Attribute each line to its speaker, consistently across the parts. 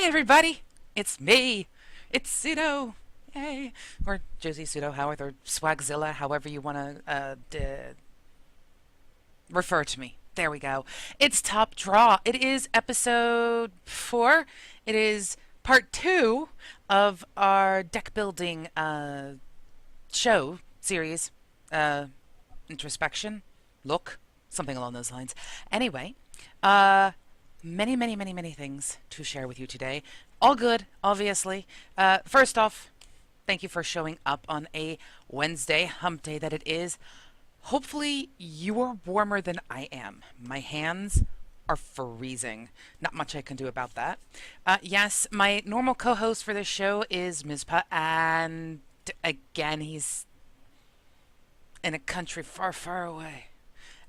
Speaker 1: everybody, it's me. It's Pseudo. Yay. Or Josie Pseudo Howarth or Swagzilla, however you want to refer to me. There we go. It's Top Draw. It is episode 4. It is part 2 of our deck building show series. Introspection. Look. Something along those lines. Anyway, many things to share with you today. All good, obviously. First off, thank you for showing up on a Wednesday, hump day that it is. Hopefully you are warmer than I am. My hands are freezing. Not much I can do about that. Yes, my normal co-host for this show is Mizpa, and again, he's in a country far away.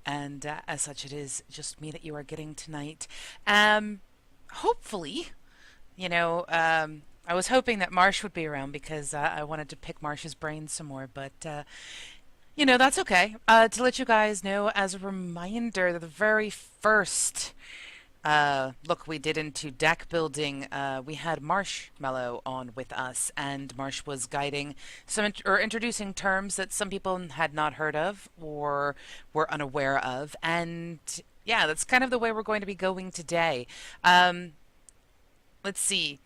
Speaker 1: And as such, it is just me that you are getting tonight. Hopefully, I was hoping that Marsh would be around because I wanted to pick Marsh's brain some more. But, that's okay. To let you guys know, as a reminder, the very first look we did into deck building, we had Marshmallow on with us, and Marsh was guiding or introducing terms that some people had not heard of or were unaware of, and yeah, that's kind of the way we're going to be going today. Let's see,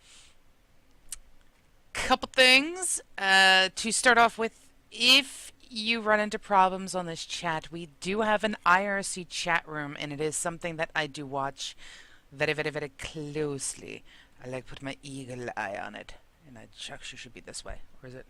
Speaker 1: couple things to start off with. If you run into problems on this chat, we do have an IRC chat room, and it is something that I do watch very closely. I like put my eagle eye on it, and it actually should be this way, or is it?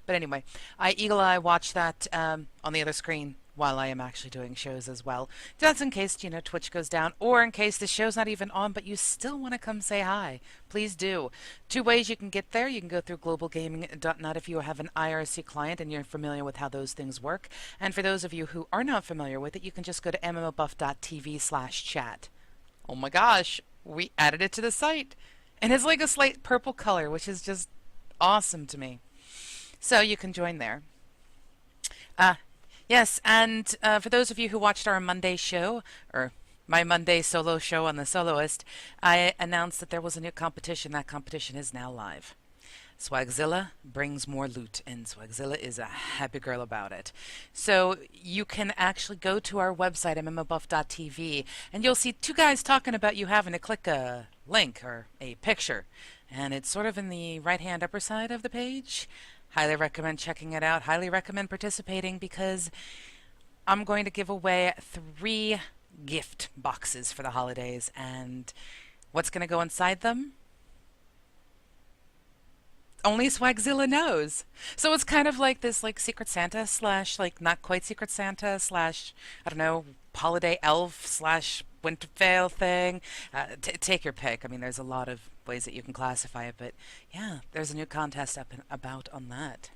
Speaker 1: But anyway, I eagle eye watch that on the other screen while I am actually doing shows as well. That's in case Twitch goes down, or in case the show's not even on, but you still want to come say hi. Please do. 2 ways you can get there. You can go through globalgaming.net if you have an IRC client and you're familiar with how those things work. And for those of you who are not familiar with it, you can just go to MMOBuff.TV/chat. Oh my gosh, we added it to the site. And it's like a slight purple color, which is just awesome to me. So you can join there. Yes, and for those of you who watched our Monday show, or my Monday solo show on The Soloist, I announced that there was a new competition. That competition is now live. Swagzilla brings more loot, and Swagzilla is a happy girl about it. So you can actually go to our website, MMOBuff.TV, and you'll see 2 guys talking about you having to click a link or a picture. And it's sort of in the right-hand upper side of the page. Highly recommend checking it out. Highly recommend participating because I'm going to give away 3 gift boxes for the holidays. And what's going to go inside them? Only Swagzilla knows. So it's kind of like this Secret Santa / not quite Secret Santa / I don't know, holiday elf / Winterfell thing. Take your pick. I mean, there's a lot of ways that you can classify it, but yeah, there's a new contest up and about on that.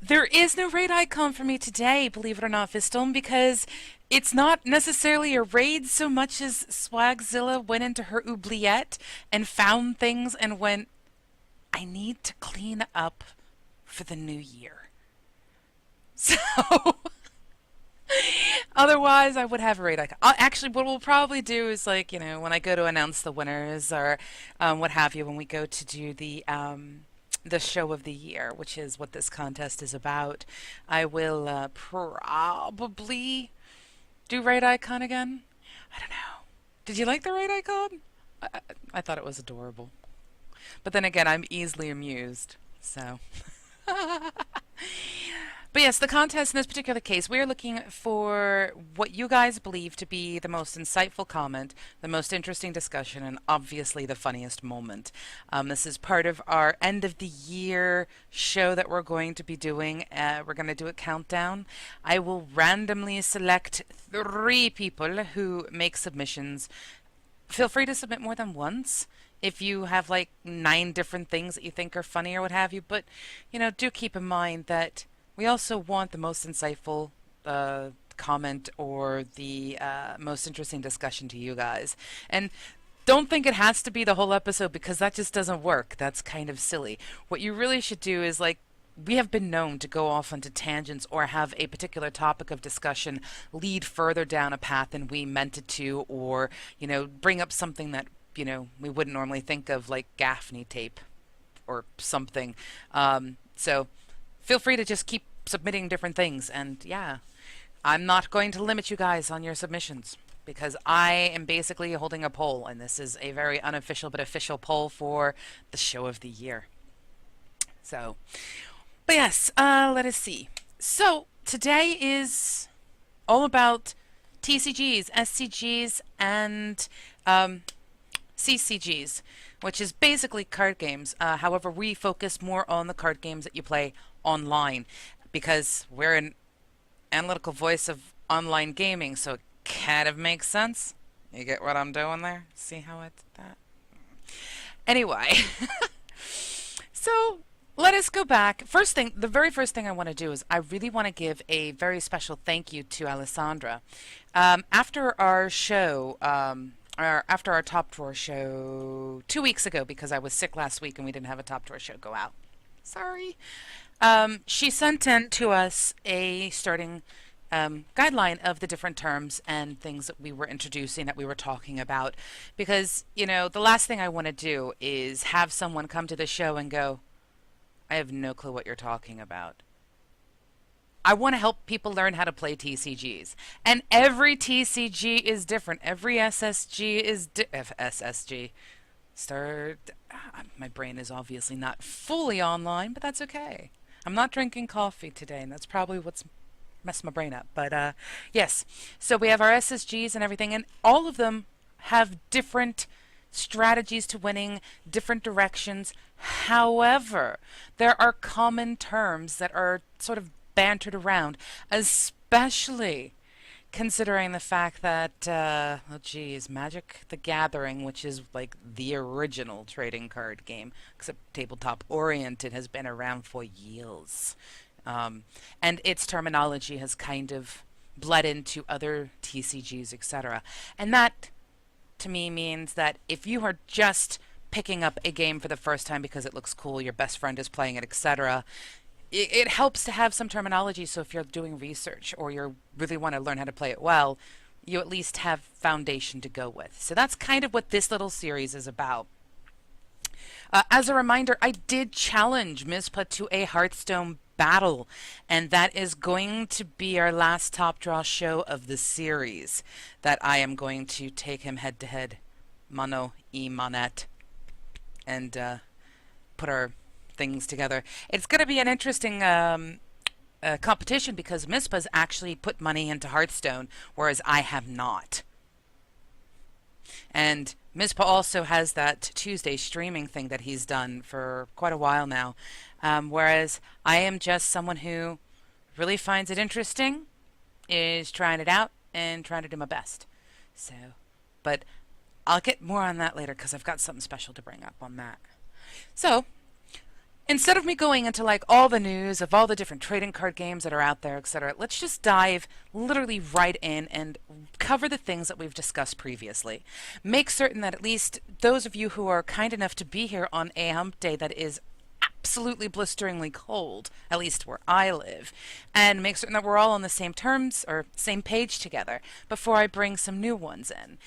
Speaker 1: There is no raid icon for me today, believe it or not, Fistone, because it's not necessarily a raid so much as Swagzilla went into her oubliette and found things and went, I need to clean up for the new year. So otherwise, I would have a raid icon. Actually, what we'll probably do is, when I go to announce the winners or what have you, when we go to do the show of the year, which is what this contest is about, I will probably do raid icon again. I don't know. Did you like the raid icon? I thought it was adorable. But then again, I'm easily amused, so. But yes, the contest in this particular case, we are looking for what you guys believe to be the most insightful comment, the most interesting discussion, and obviously the funniest moment. This is part of our end of the year show that we're going to be doing. We're going to do a countdown. I will randomly select 3 people who make submissions. Feel free to submit more than once if you have 9 different things that you think are funny or what have you. But, do keep in mind that we also want the most insightful comment or the most interesting discussion to you guys. And don't think it has to be the whole episode because that just doesn't work. That's kind of silly. What you really should do is we have been known to go off onto tangents or have a particular topic of discussion lead further down a path than we meant it to, or, bring up something that we wouldn't normally think of, like Gaffney tape or something. So feel free to just keep submitting different things. And yeah, I'm not going to limit you guys on your submissions because I am basically holding a poll, and this is a very unofficial but official poll for the show of the year. So, but yes, let us see. So today is all about TCGs, SCGs, and CCGs, which is basically card games. However, we focus more on the card games that you play online because we're an analytical voice of online gaming, so it kind of makes sense. You get what I'm doing there? See how I did that? Anyway, so let us go back. The very first thing I want to do is I really want to give a very special thank you to Alessandra. After our show, after our Top Drawer show 2 weeks ago, because I was sick last week and we didn't have a Top Drawer show go out. Sorry. She sent in to us a starting guideline of the different terms and things that we were introducing, that we were talking about. Because, the last thing I want to do is have someone come to the show and go, I have no clue what you're talking about. I want to help people learn how to play TCGs. And every TCG is different. Every SSG is SSG. My brain is obviously not fully online, but that's okay. I'm not drinking coffee today, and that's probably what's messed my brain up. But yes, so we have our SSGs and everything, and all of them have different strategies to winning, different directions. However, there are common terms that are sort of bantered around, especially considering the fact that, Magic the Gathering, which is like the original trading card game, except tabletop oriented, has been around for years. And its terminology has kind of bled into other TCGs, etc. And that, to me, means that if you are just picking up a game for the first time because it looks cool, your best friend is playing it, etc., it helps to have some terminology, so if you're doing research or you really want to learn how to play it well, you at least have foundation to go with. So that's kind of what this little series is about. As a reminder, I did challenge Mizpa to a Hearthstone battle, and that is going to be our last Top Draw show of the series, that I am going to take him head-to-head, mano y manette, and put our things together. It's going to be an interesting competition because Mizpa's actually put money into Hearthstone, whereas I have not. And Mizpa also has that Tuesday streaming thing that he's done for quite a while now, whereas I am just someone who really finds it interesting, is trying it out, and trying to do my best. So, but I'll get more on that later because I've got something special to bring up on that. So, instead of me going into like all the news of all the different trading card games that are out there, etc., let's just dive literally right in and cover the things that we've discussed previously. Make certain that at least those of you who are kind enough to be here on a hump day that is absolutely blisteringly cold, at least where I live, and make certain that we're all on the same terms or same page together before I bring some new ones in.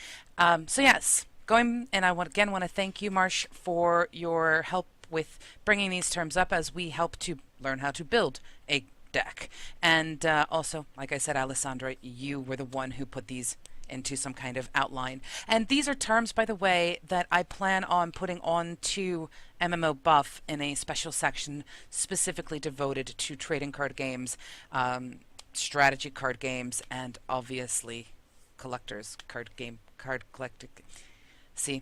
Speaker 1: So yes, and I want to thank you, Marsh, for your help with bringing these terms up as we help to learn how to build a deck. And also, like I said, Alessandra, you were the one who put these into some kind of outline. And these are terms, by the way, that I plan on putting on to MMO Buff in a special section specifically devoted to trading card games, strategy card games, and obviously collectors card collecting. See,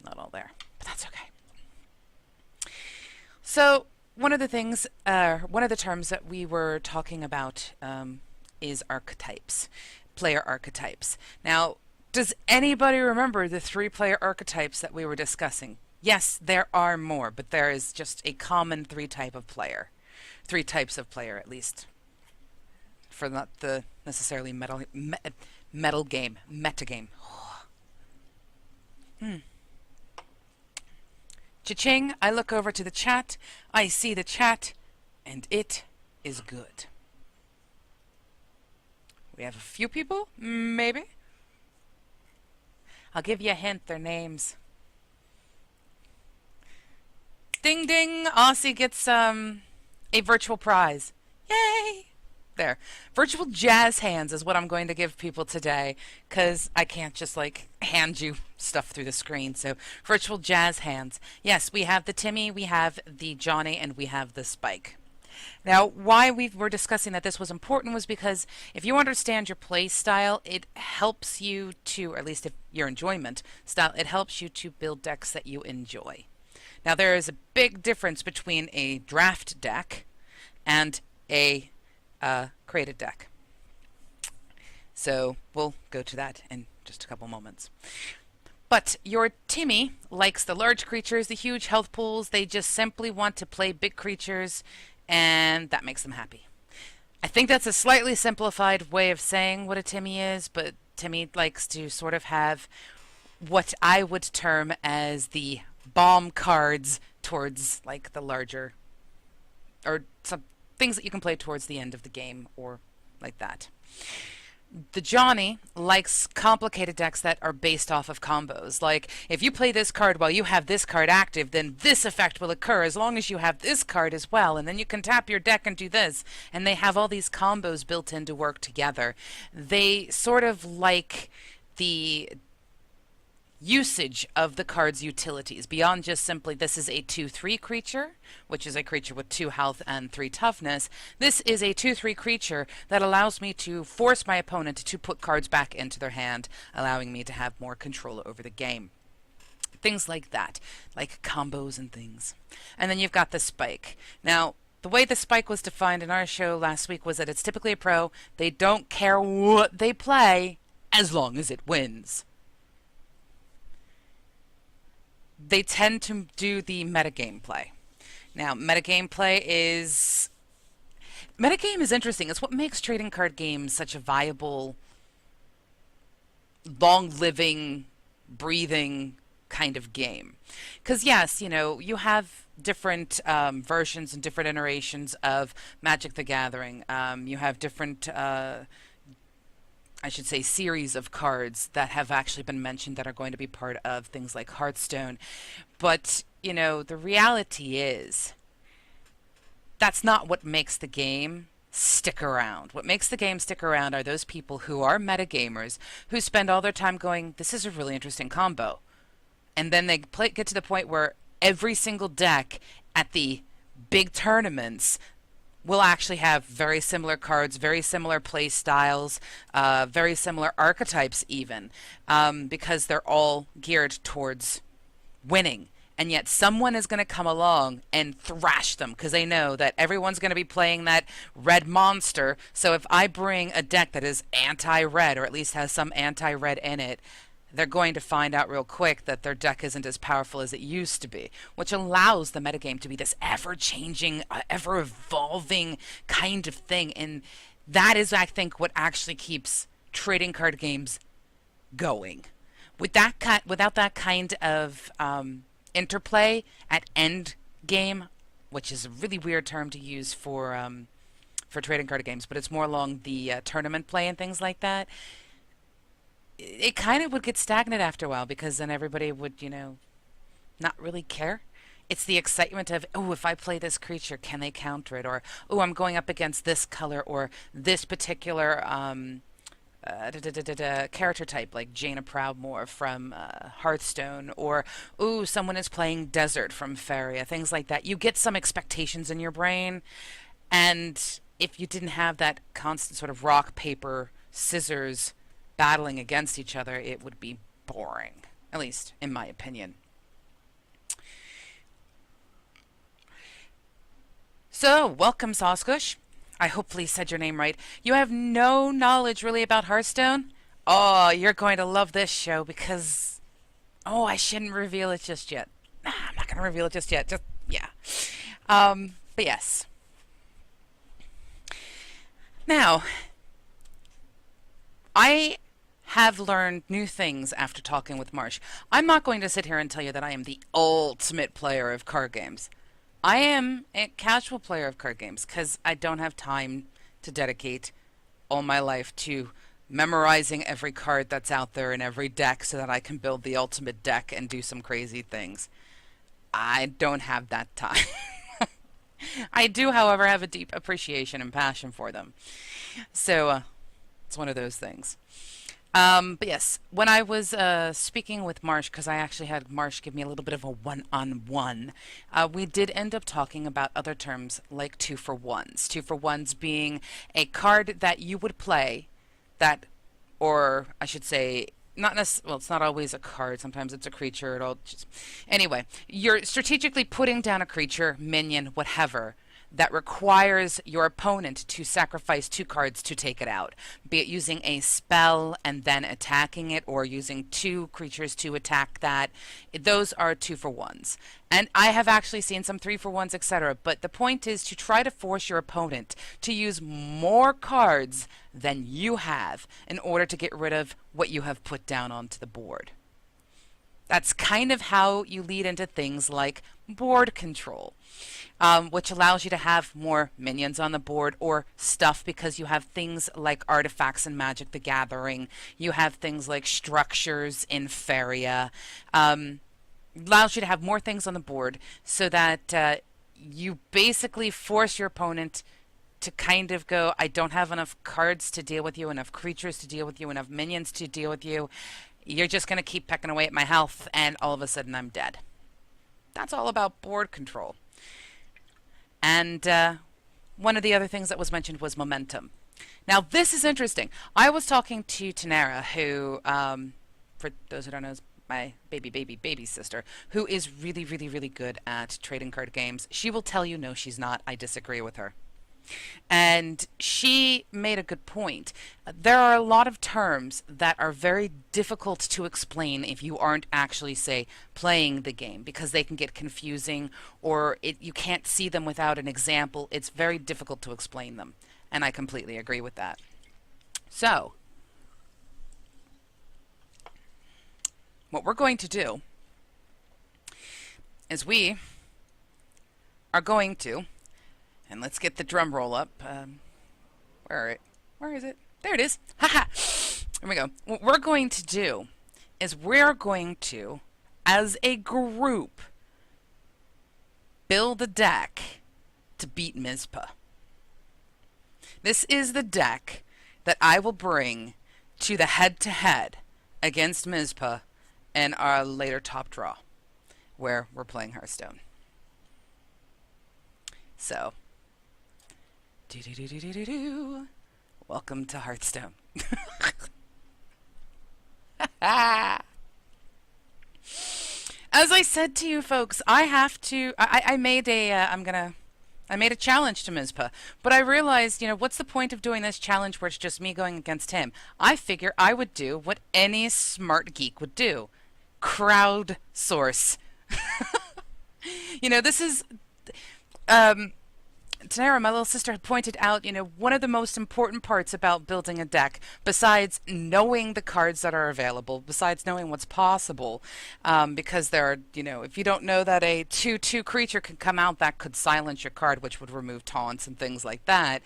Speaker 1: not all there, but that's okay. So one of the things, one of the terms that we were talking about is archetypes, player archetypes. Now, does anybody remember the 3-player archetypes that we were discussing? Yes, there are more, but there is just a common 3 types of player at least, for not the necessarily metagame. Cha-ching, I look over to the chat, I see the chat, and it is good. We have a few people, maybe? I'll give you a hint, their names. Ding ding! Aussie gets a virtual prize. Yay! There. Virtual jazz hands is what I'm going to give people today, because I can't just like hand you stuff through the screen. So virtual jazz hands. Yes, we have the Timmy, we have the Johnny, and we have the Spike. Now, why we were discussing that this was important was because if you understand your play style, it helps you to, or at least if your enjoyment style, it helps you to build decks that you enjoy. Now, there is a big difference between a draft deck and a created deck. So we'll go to that in just a couple moments. But your Timmy likes the large creatures, the huge health pools. They just simply want to play big creatures, and that makes them happy. I think that's a slightly simplified way of saying what a Timmy is, but Timmy likes to sort of have what I would term as the bomb cards towards like the larger, or some things that you can play towards the end of the game or like that. The Johnny likes complicated decks that are based off of combos. Like, if you play this card while you have this card active, then this effect will occur as long as you have this card as well, and then you can tap your deck and do this. And they have all these combos built in to work together. They sort of like the usage of the card's utilities beyond just simply this is a 2/3 creature, which is a creature with 2 health and 3 toughness. This is a 2/3 creature that allows me to force my opponent to put cards back into their hand, allowing me to have more control over the game. Things like that, like combos and things. And then you've got the Spike. Now, the way the Spike was defined in our show last week was that it's typically a pro. They don't care what they play as long as it wins. They tend to do the metagame play. Now, metagame play is... Metagame is interesting. It's what makes trading card games such a viable, long-living, breathing kind of game. Because, yes, you know, you have different versions and different iterations of Magic the Gathering. You have different... I should say, series of cards that have actually been mentioned that are going to be part of things like Hearthstone. But, you know, the reality is that's not what makes the game stick around. What makes the game stick around are those people who are metagamers who spend all their time going, this is a really interesting combo. And then they get to the point where every single deck at the big tournaments will actually have very similar cards, very similar play styles, very similar archetypes even, because they're all geared towards winning. And yet someone is going to come along and thrash them because they know that everyone's going to be playing that red monster. So if I bring a deck that is anti-red, or at least has some anti-red in it, they're going to find out real quick that their deck isn't as powerful as it used to be, which allows the metagame to be this ever-changing, ever-evolving kind of thing. And that is, I think, what actually keeps trading card games going. Without that kind of interplay at end game, which is a really weird term to use for trading card games, but it's more along the tournament play and things like that, it kind of would get stagnant after a while because then everybody would, you know, not really care. It's the excitement of, oh, if I play this creature, can they counter it? Or, oh, I'm going up against this color or this particular character type, like Jaina Proudmoore from Hearthstone, or, ooh, someone is playing Desert from Faria, things like that. You get some expectations in your brain, and if you didn't have that constant sort of rock, paper, scissors battling against each other, it would be boring, at least in my opinion. So, welcome, Soskush. I hopefully said your name right. You have no knowledge really about Hearthstone? Oh, you're going to love this show because... Oh, I shouldn't reveal it just yet. Nah, I'm not going to reveal it just yet. Just, yeah. But yes. Now, I have learned new things after talking with Marsh. I'm not going to sit here and tell you that I am the ultimate player of card games. I am a casual player of card games because I don't have time to dedicate all my life to memorizing every card that's out there in every deck so that I can build the ultimate deck and do some crazy things. I don't have that time. I do, however, have a deep appreciation and passion for them. So it's one of those things. But yes, when I was speaking with Marsh, because I actually had Marsh give me a little bit of a one-on-one, we did end up talking about other terms like two-for-ones. Two-for-ones being a card that you would play that, or I should say, not necessarily, well, it's not always a card. Sometimes it's a creature. It'll just, anyway, you're strategically putting down a creature, minion, whatever, that requires your opponent to sacrifice 2 cards to take it out, be it using a spell and then attacking it, or using 2 creatures to attack that. Those are two-for-ones. And I have actually seen some 3-for-1s, etc. But the point is to try to force your opponent to use more cards than you have in order to get rid of what you have put down onto the board. That's kind of how you lead into things like board control, which allows you to have more minions on the board or stuff, because you have things like artifacts in Magic the Gathering. You have things like structures in Feria. Allows you to have more things on the board so that you basically force your opponent to kind of go, I don't have enough cards to deal with you, enough creatures to deal with you, enough minions to deal with you. You're just going to keep pecking away at my health, and all of a sudden I'm dead. That's all about board control. And one of the other things that was mentioned was momentum. Now, this is interesting. I was talking to Tanara, who, for those who don't know, is my baby sister, who is really, really, really good at trading card games. She will tell you, no, she's not. I disagree with her. And she made a good point. There are a lot of terms that are very difficult to explain if you aren't actually, say, playing the game, because they can get confusing, or you can't see them without an example. It's very difficult to explain them, and I completely agree with that. So, what we're going to do is we are going to, and let's get the drum roll up. Where is it? There it is. Haha. Here we go. What we're going to do is we're going to, as a group, build a deck to beat Mizpah. This is the deck that I will bring to the head-to-head against Mizpah in our later top draw, where we're playing Hearthstone. So, welcome to Hearthstone. As I said to you folks, I have to. I made a. I made a challenge to Mizpah, but I realized, what's the point of doing this challenge where it's just me going against him? I figure I would do what any smart geek would do: crowdsource. This is. Tanara, my little sister, had pointed out, one of the most important parts about building a deck, besides knowing the cards that are available, besides knowing what's possible, because there are, if you don't know that a 2/2 creature can come out that could silence your card, which would remove taunts and things like that,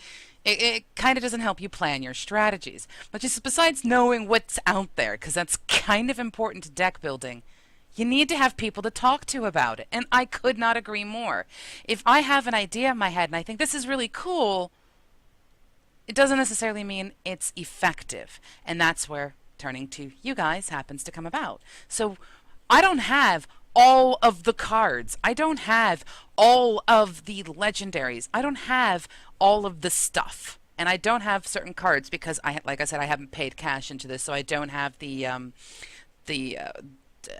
Speaker 1: it kind of doesn't help you plan your strategies. But just besides knowing what's out there, because that's kind of important to deck building, you need to have people to talk to about it, and I could not agree more. If I have an idea in my head and I think this is really cool, it doesn't necessarily mean it's effective, and that's where turning to you guys happens to come about. So I don't have all of the cards. I don't have all of the legendaries. I don't have all of the stuff, and I don't have certain cards because, like I said, I haven't paid cash into this, so I don't have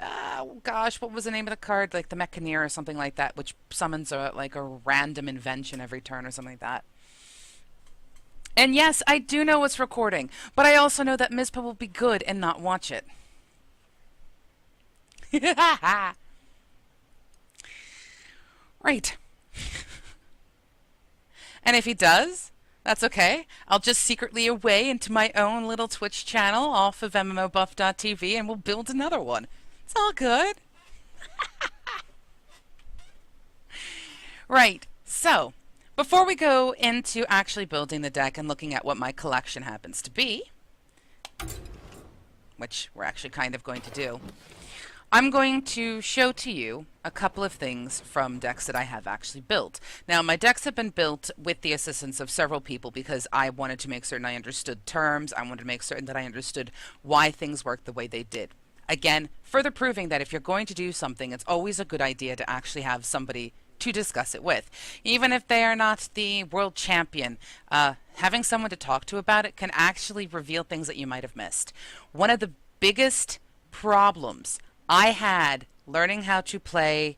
Speaker 1: oh gosh, what was the name of the card? Like the Mechaneer or something like that, which summons a random invention every turn or something like that. And yes, I do know it's recording, but I also know that Mizpah will be good and not watch it. Right. And if he does, that's okay. I'll just secretly away into my own little Twitch channel off of MMOBuff.TV, and we'll build another one. It's all good. Right. So, before we go into actually building the deck and looking at what my collection happens to be, which we're actually kind of going to do, I'm going to show to you a couple of things from decks that I have actually built. Now, my decks have been built with the assistance of several people because I wanted to make certain I understood terms. I wanted to make certain that I understood why things worked the way they did. Again, further proving that if you're going to do something, it's always a good idea to actually have somebody to discuss it with. Even if they are not the world champion, having someone to talk to about it can actually reveal things that you might have missed. One of the biggest problems I had learning how to play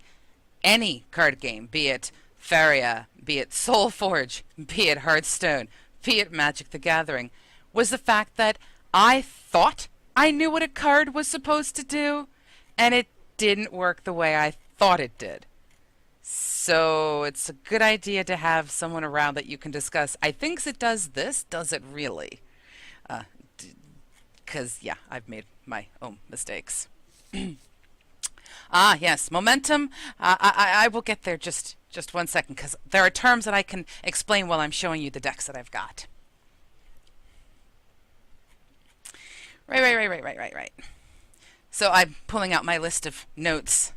Speaker 1: any card game, be it Faria, be it Soulforge, be it Hearthstone, be it Magic the Gathering, was the fact that I thought I knew what a card was supposed to do, and it didn't work the way I thought it did. So it's a good idea to have someone around that you can discuss. I think it does this. Does it really? Because, yeah, I've made my own mistakes. Yes, momentum. I will get there just 1 second, because there are terms that I can explain while I'm showing you the decks that I've got. Right. So I'm pulling out my list of notes.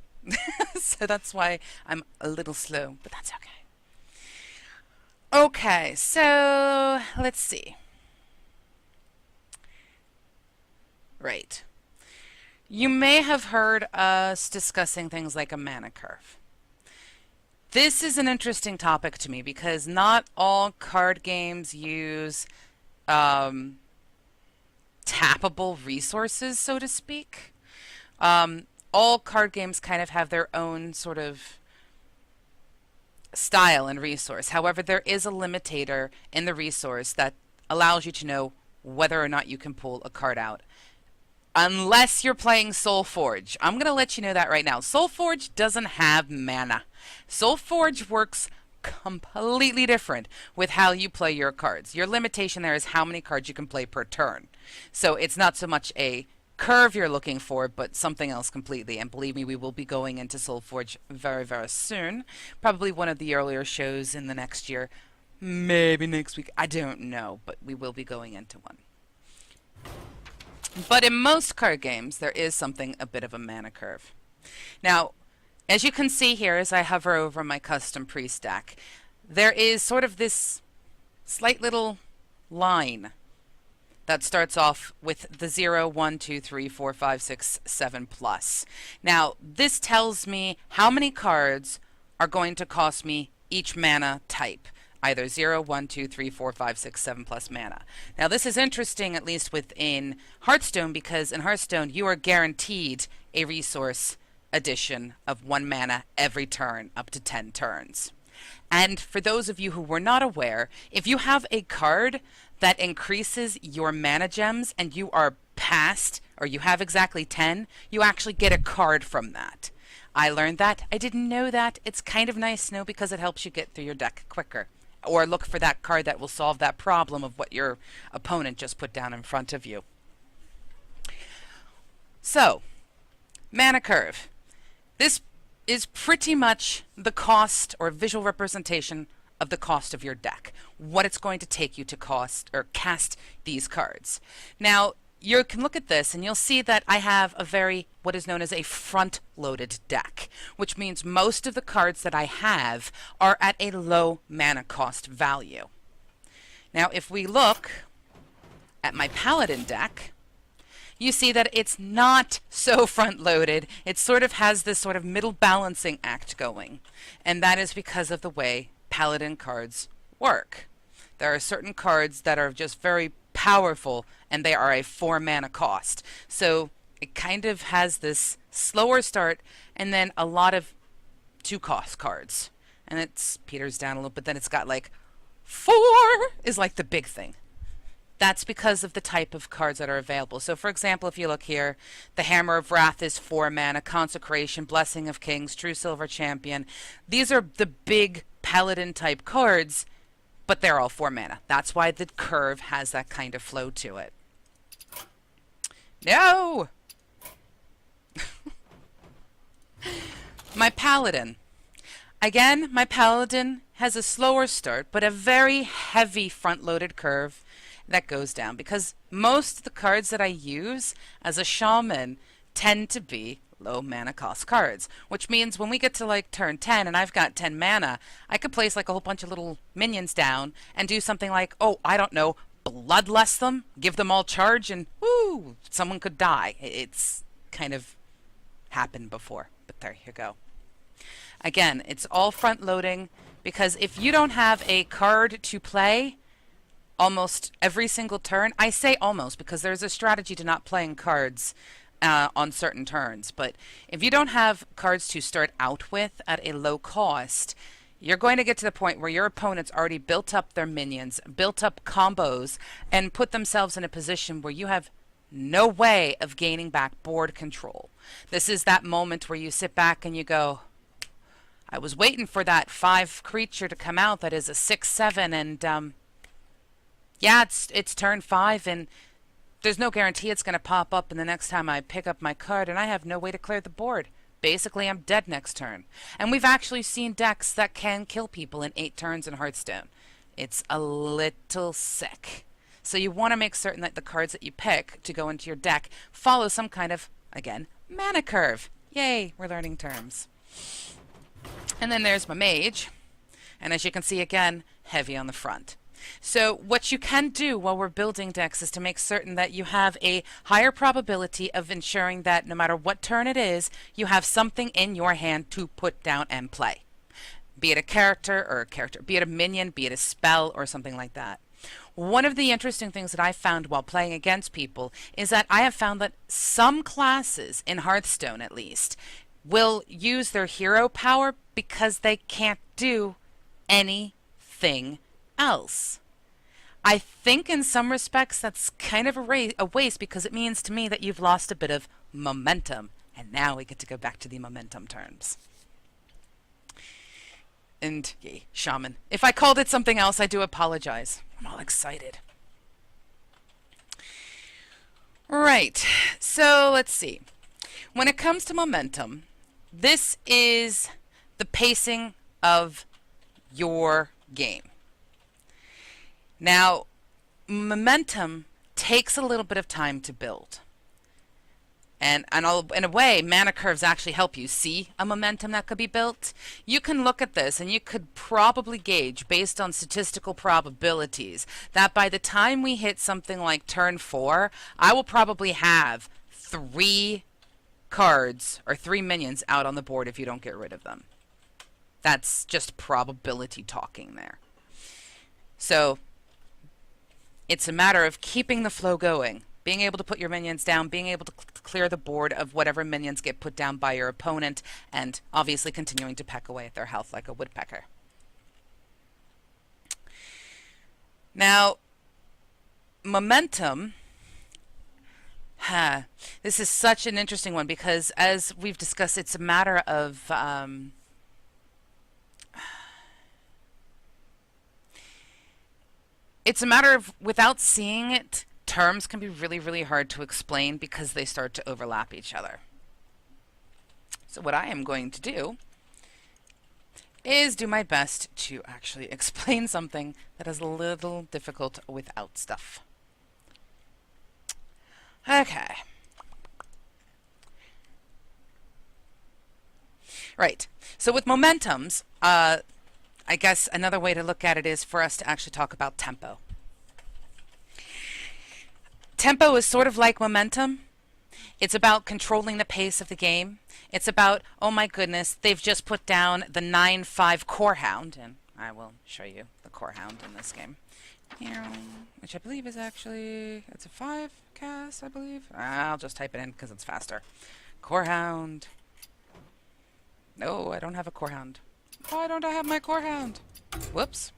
Speaker 1: So that's why I'm a little slow, but that's okay. Okay, so let's see. Right. You may have heard us discussing things like a mana curve. This is an interesting topic to me because not all card games use tappable resources, so to speak. All card games kind of have their own sort of style and resource. However, there is a limitator in the resource that allows you to know whether or not you can pull a card out. Unless you're playing Soulforge. I'm going to let you know that right now. Soulforge doesn't have mana. Soulforge works completely different with how you play your cards. Your limitation there is how many cards you can play per turn. So it's not so much a curve you're looking for, but something else completely. And believe me, we will be going into Soulforge very, very soon. Probably one of the earlier shows in the next year. Maybe next week. I don't know, but we will be going into one. But in most card games, there is something a bit of a mana curve. Now, as you can see here, as I hover over my custom pre-stack, there is sort of this slight little line that starts off with the 0, 1, 2, 3, 4, 5, 6, 7 plus. Now, this tells me how many cards are going to cost me each mana type. Either 0, 1, 2, 3, 4, 5, 6, 7 plus mana. Now this is interesting, at least within Hearthstone, because in Hearthstone you are guaranteed a resource addition of 1 mana every turn, up to 10 turns. And for those of you who were not aware, if you have a card that increases your mana gems and you are past, or you have exactly 10, you actually get a card from that. I learned that. I didn't know that. It's kind of nice to know because it helps you get through your deck quicker. Or look for that card that will solve that problem of what your opponent just put down in front of you. So, mana curve. This is pretty much the cost or visual representation of the cost of your deck. What it's going to take you to cost or cast these cards. Now, you can look at this and you'll see that I have a what is known as a front-loaded deck, which means most of the cards that I have are at a low mana cost value. Now, if we look at my Paladin deck, you see that it's not so front-loaded. It sort of has this sort of middle balancing act going, and that is because of the way Paladin cards work. There are certain cards that are just very powerful, and they are a 4 mana cost. So it kind of has this slower start and then a lot of 2 cost cards. And it peters down a little, but then it's got like 4 is like the big thing. That's because of the type of cards that are available. So for example, if you look here, the Hammer of Wrath is 4 mana, Consecration, Blessing of Kings, True Silver Champion. These are the big Paladin type cards, but they're all 4 mana. That's why the curve has that kind of flow to it. No! My Paladin. Again, my Paladin has a slower start, but a very heavy front-loaded curve that goes down, because most of the cards that I use as a shaman tend to be low mana cost cards, which means when we get to like turn 10 and I've got 10 mana, I could place like a whole bunch of little minions down and do something like, oh, I don't know, bloodlust them, give them all charge, and woo, someone could die. It's kind of happened before, but there you go. Again, it's all front loading, because if you don't have a card to play almost every single turn, I say almost because there's a strategy to not playing cards on certain turns, but if you don't have cards to start out with at a low cost, you're going to get to the point where your opponent's already built up their minions, built up combos, and put themselves in a position where you have no way of gaining back board control. This is that moment where you sit back and you go, I was waiting for that 5 creature to come out that is a 6/7, and yeah, it's turn 5, and there's no guarantee it's going to pop up in the next time I pick up my card, and I have no way to clear the board. Basically, I'm dead next turn. And we've actually seen decks that can kill people in 8 turns in Hearthstone. It's a little sick. So you want to make certain that the cards that you pick to go into your deck follow some kind of, again, mana curve. Yay, we're learning terms. And then there's my mage. And as you can see, again, heavy on the front. So what you can do while we're building decks is to make certain that you have a higher probability of ensuring that no matter what turn it is, you have something in your hand to put down and play. Be it a character, be it a minion, be it a spell, or something like that. One of the interesting things that I found while playing against people is that I have found that some classes, in Hearthstone at least, will use their hero power because they can't do anything else. I think in some respects that's kind of a waste, because it means to me that you've lost a bit of momentum. And now we get to go back to the momentum terms. And yay, shaman. If I called it something else, I do apologize. I'm all excited. Right, so let's see. When it comes to momentum, this is the pacing of your game. Now, momentum takes a little bit of time to build. And in a way, mana curves actually help you see a momentum that could be built. You can look at this and you could probably gauge, based on statistical probabilities, that by the time we hit something like turn 4, I will probably have 3 cards or 3 minions out on the board if you don't get rid of them. That's just probability talking there. So it's a matter of keeping the flow going, being able to put your minions down, being able to clear the board of whatever minions get put down by your opponent, and obviously continuing to peck away at their health like a woodpecker. Now, momentum, this is such an interesting one, because as we've discussed, it's a matter of without seeing it, terms can be really, really hard to explain because they start to overlap each other. So what I am going to do is do my best to actually explain something that is a little difficult without stuff. Okay. Right. So with momentums, I guess another way to look at it is for us to actually talk about tempo. Tempo is sort of like momentum. It's about controlling the pace of the game. It's about, oh my goodness, they've just put down the 9/5 Core Hound, and I will show you the Core Hound in this game. Which I believe is actually, it's a 5 cast, I believe. I'll just type it in because it's faster. Core Hound. No, I don't have a Core Hound. Why don't I have my Core Hound? Whoops.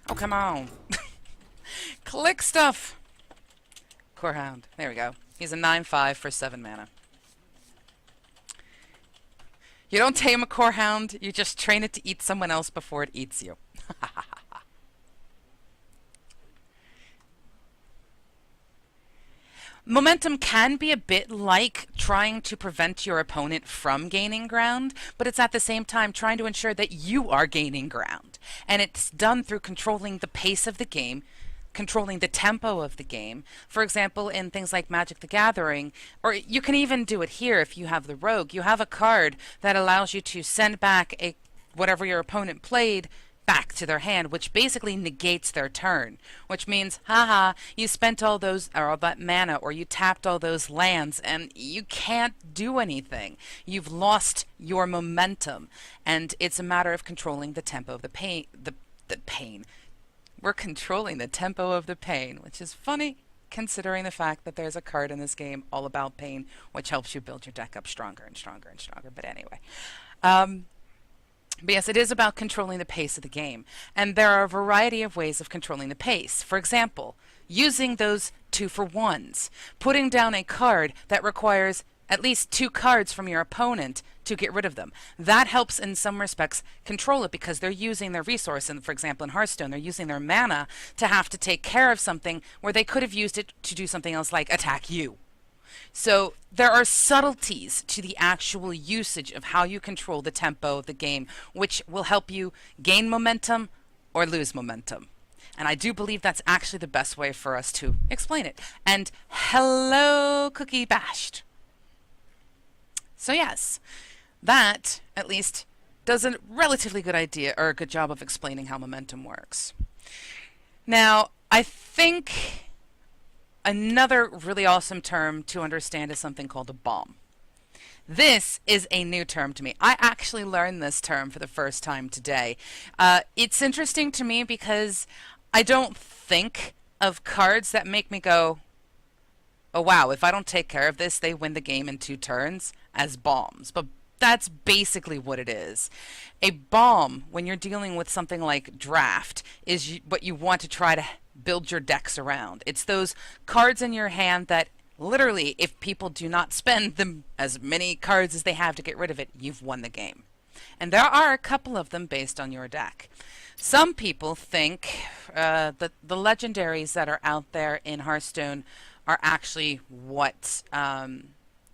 Speaker 1: Oh, come on. Click stuff. Core Hound. There we go. He's a 9/5 for 7 mana. You don't tame a Core Hound, you just train it to eat someone else before it eats you. Momentum can be a bit like trying to prevent your opponent from gaining ground, but it's at the same time trying to ensure that you are gaining ground. And it's done through controlling the pace of the game, controlling the tempo of the game. For example, in things like Magic the Gathering, or you can even do it here if you have the Rogue, you have a card that allows you to send back a whatever your opponent played back to their hand, which basically negates their turn, which means, haha, you spent all those or all that mana, or you tapped all those lands, and you can't do anything. You've lost your momentum, and it's a matter of controlling the tempo of the pain. The pain. We're controlling the tempo of the pain, which is funny considering the fact that there's a card in this game all about pain, which helps you build your deck up stronger and stronger and stronger. But anyway. But yes, it is about controlling the pace of the game. And there are a variety of ways of controlling the pace. For example, using those 2-for-1s, putting down a card that requires at least 2 cards from your opponent to get rid of them. That helps in some respects control it, because they're using their resource, and for example in Hearthstone, they're using their mana to have to take care of something where they could have used it to do something else like attack you. So there are subtleties to the actual usage of how you control the tempo of the game, which will help you gain momentum or lose momentum. And I do believe that's actually the best way for us to explain it. And hello, Cookie Bashed. So yes, that at least does a relatively good idea, or a good job of explaining how momentum works. Now, I think another really awesome term to understand is something called a bomb. This is a new term to me. I actually learned this term for the first time today. It's interesting to me because I don't think of cards that make me go, oh wow, if I don't take care of this, they win the game in 2 turns, as bombs. But that's basically what it is. A bomb, when you're dealing with something like draft, is what you want to try to build your decks around. It's those cards in your hand that literally, if people do not spend them as many cards as they have to get rid of it, you've won the game. And there are a couple of them based on your deck. Some people think that the legendaries that are out there in Hearthstone are actually what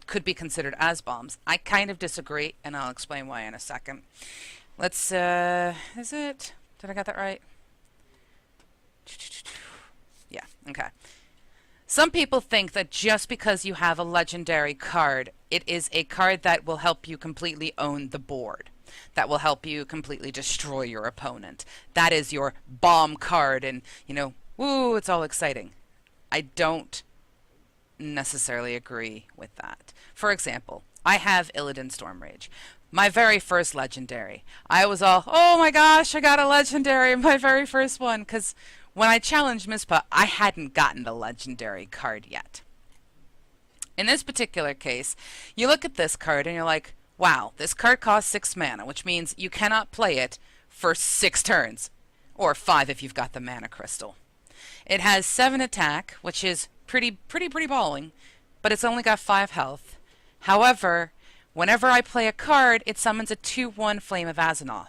Speaker 1: could be considered as bombs. I kind of disagree, and I'll explain why in a second. Let's, is it? Did I get that right? Yeah, okay. Some people think that just because you have a legendary card, it is a card that will help you completely own the board, that will help you completely destroy your opponent. That is your bomb card, and, you know, woo, it's all exciting. I don't necessarily agree with that. For example, I have Illidan Stormrage, my very first legendary. I was all, oh my gosh, I got a legendary, my very first one, because when I challenged Mizpah, I hadn't gotten the legendary card yet. In this particular case, you look at this card and you're like, wow, this card costs 6 mana, which means you cannot play it for 6 turns, or 5 if you've got the mana crystal. It has 7 attack, which is pretty balling, but it's only got 5 health. However, whenever I play a card, it summons a 2/1 Flame of Azeroth.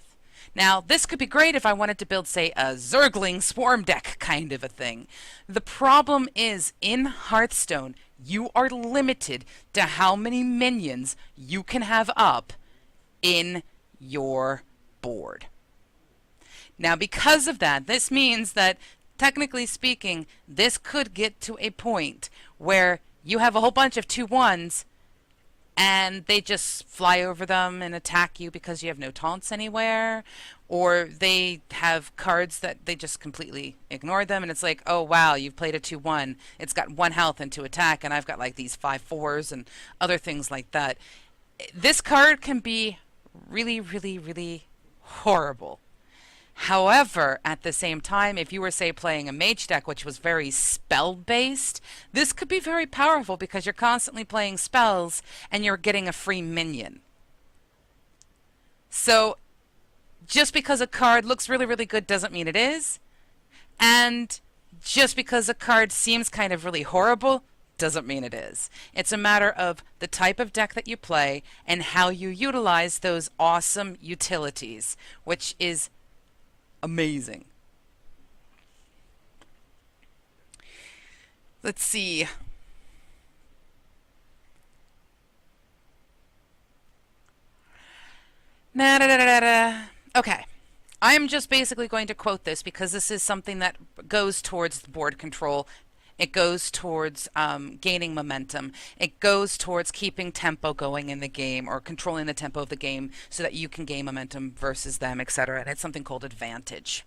Speaker 1: Now, this could be great if I wanted to build, say, a Zergling Swarm deck kind of a thing. The problem is, in Hearthstone, you are limited to how many minions you can have up in your board. Now, because of that, this means that, technically speaking, this could get to a point where you have a whole bunch of 2/1s, and they just fly over them and attack you because you have no taunts anywhere, or they have cards that they just completely ignore them, and it's like, oh wow, you've played a 2/1, it's got 1 health and 2 attack, and I've got like these 5/4s and other things like that. This card can be really horrible. However, at the same time, if you were, say, playing a mage deck which was very spell-based, this could be very powerful because you're constantly playing spells and you're getting a free minion. So, just because a card looks really good doesn't mean it is. And just because a card seems kind of really horrible doesn't mean it is. It's a matter of the type of deck that you play and how you utilize those awesome utilities, which is amazing. Let's see. Okay. I'm just basically going to quote this because this is something that goes towards board control. It goes towards gaining momentum. It goes towards keeping tempo going in the game or controlling the tempo of the game so that you can gain momentum versus them, etc. And it's something called advantage.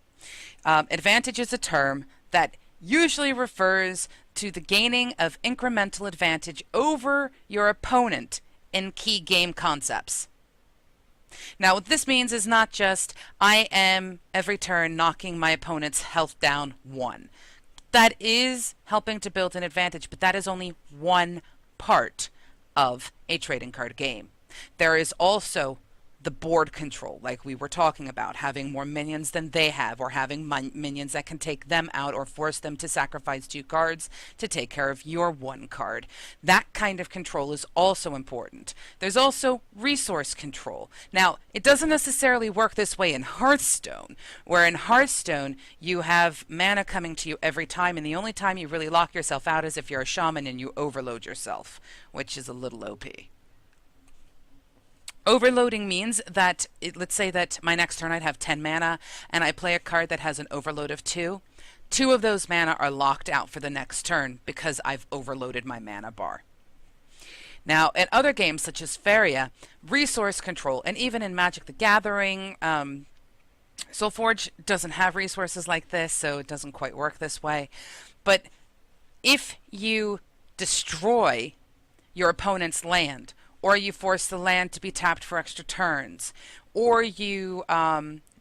Speaker 1: Advantage is a term that usually refers to the gaining of incremental advantage over your opponent in key game concepts. Now, what this means is not just I am every turn knocking my opponent's health down 1. That is helping to build an advantage, but that is only one part of a trading card game. There is also the board control, like we were talking about, having more minions than they have, or having minions that can take them out or force them to sacrifice 2 cards to take care of your 1 card. That kind of control is also important. There's also resource control. Now, it doesn't necessarily work this way in Hearthstone, where in Hearthstone you have mana coming to you every time, and the only time you really lock yourself out is if you're a shaman and you overload yourself, which is a little OP. Overloading means that, let's say that my next turn I'd have 10 mana, and I play a card that has an overload of 2. 2 of those mana are locked out for the next turn because I've overloaded my mana bar. Now, in other games such as Faeria, resource control, and even in Magic the Gathering, Soulforge doesn't have resources like this, so it doesn't quite work this way. But if you destroy your opponent's land, or you force the land to be tapped for extra turns, or you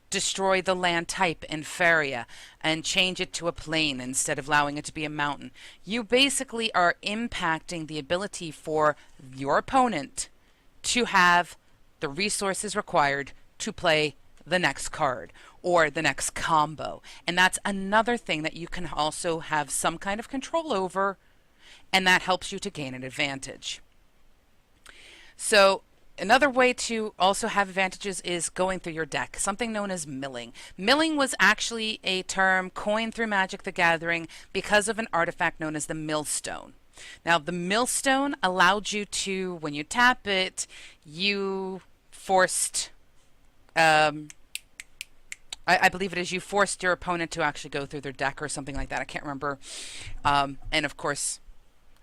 Speaker 1: destroy the land type in Faeria and change it to a plain instead of allowing it to be a mountain, you basically are impacting the ability for your opponent to have the resources required to play the next card or the next combo. And that's another thing that you can also have some kind of control over, and that helps you to gain an advantage. So another way to also have advantages is going through your deck, something known as milling. Milling was actually a term coined through Magic the Gathering because of an artifact known as the millstone. Now, the millstone allowed you to, when you tap it, you forced, I believe it is, you forced your opponent to actually go through their deck or something like that. I can't remember. And of course,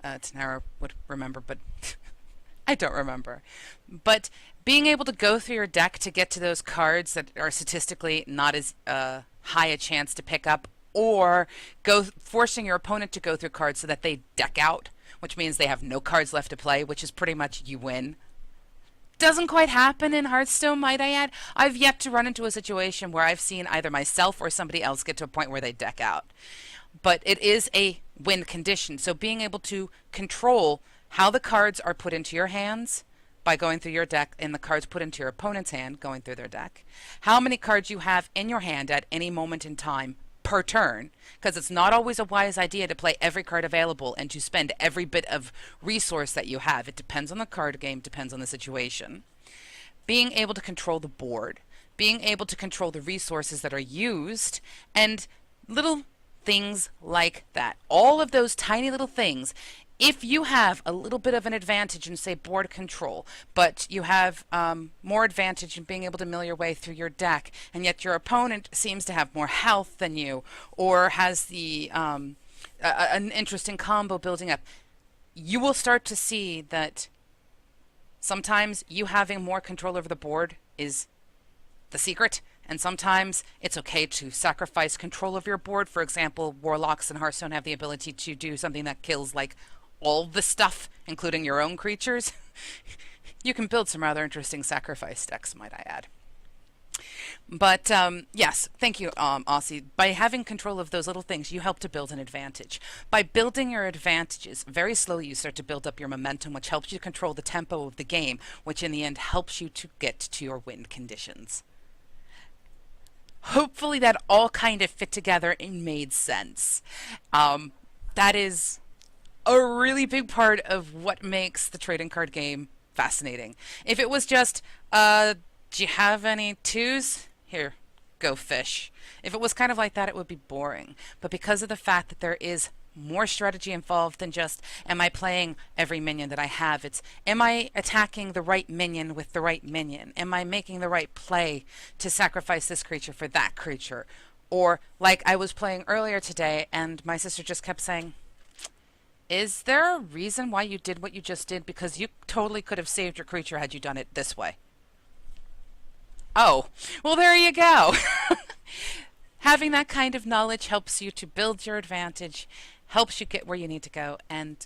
Speaker 1: Tanara would remember, but I don't remember. But being able to go through your deck to get to those cards that are statistically not as high a chance to pick up, or forcing your opponent to go through cards so that they deck out, which means they have no cards left to play, which is pretty much you win. Doesn't quite happen in Hearthstone, might I add. I've yet to run into a situation where I've seen either myself or somebody else get to a point where they deck out. But it is a win condition. So being able to control how the cards are put into your hands by going through your deck, and the cards put into your opponent's hand going through their deck, how many cards you have in your hand at any moment in time per turn, because it's not always a wise idea to play every card available and to spend every bit of resource that you have. It depends on the card game, depends on the situation. Being able to control the board, being able to control the resources that are used, and little things like that. All of those tiny little things. If you have a little bit of an advantage in, say, board control, but you have more advantage in being able to mill your way through your deck, and yet your opponent seems to have more health than you, or has the an interesting combo building up, you will start to see that sometimes you having more control over the board is the secret, and sometimes it's okay to sacrifice control of your board. For example, Warlocks in Hearthstone have the ability to do something that kills, like, all the stuff, including your own creatures. You can build some rather interesting sacrifice decks, might I add. But yes, thank you, Aussie. By having control of those little things, you help to build an advantage. By building your advantages, very slowly you start to build up your momentum, which helps you control the tempo of the game, which in the end helps you to get to your win conditions. Hopefully that all kind of fit together and made sense. That is a really big part of what makes the trading card game fascinating. If it was just, do you have any 2s? Here, go fish. If it was kind of like that, it would be boring. But because of the fact that there is more strategy involved than just, am I playing every minion that I have? It's, am I attacking the right minion with the right minion? Am I making the right play to sacrifice this creature for that creature? Or, like I was playing earlier today, and my sister just kept saying, is there a reason why you did what you just did? Because you totally could have saved your creature had you done it this way. Oh, well, there you go. Having that kind of knowledge helps you to build your advantage, helps you get where you need to go, and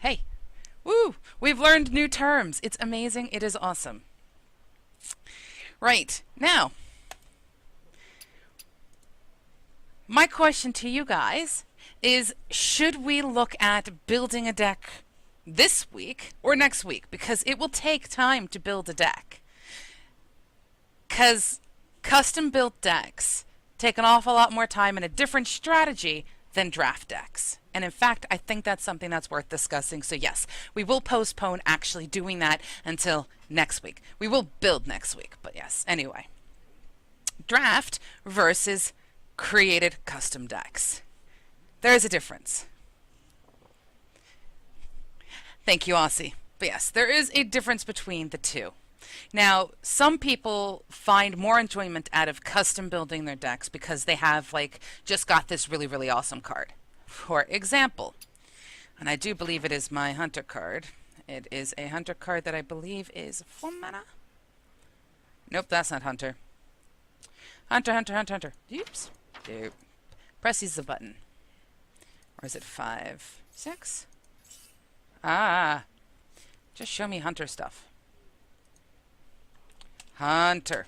Speaker 1: hey, woo, we've learned new terms. It's amazing. It is awesome. Right, now, my question to you guys is, should we look at building a deck this week or next week? Because it will take time to build a deck. Because custom built decks take an awful lot more time and a different strategy than draft decks. And in fact, I think that's something that's worth discussing. So yes, we will postpone actually doing that until next week. We will build next week, but yes, anyway. Draft versus created custom decks. There is a difference. Thank you, Aussie. But yes, there is a difference between the two. Now, some people find more enjoyment out of custom building their decks because they have, like, just got this really, really awesome card. For example, and I do believe it is my Hunter card. It is a Hunter card that I believe is 4 mana. Nope, that's not Hunter. Hunter, Hunter, Hunter, Hunter. Oops. Doop. Presses the button. Or is it 5, 6? Ah. Just show me Hunter stuff. Hunter.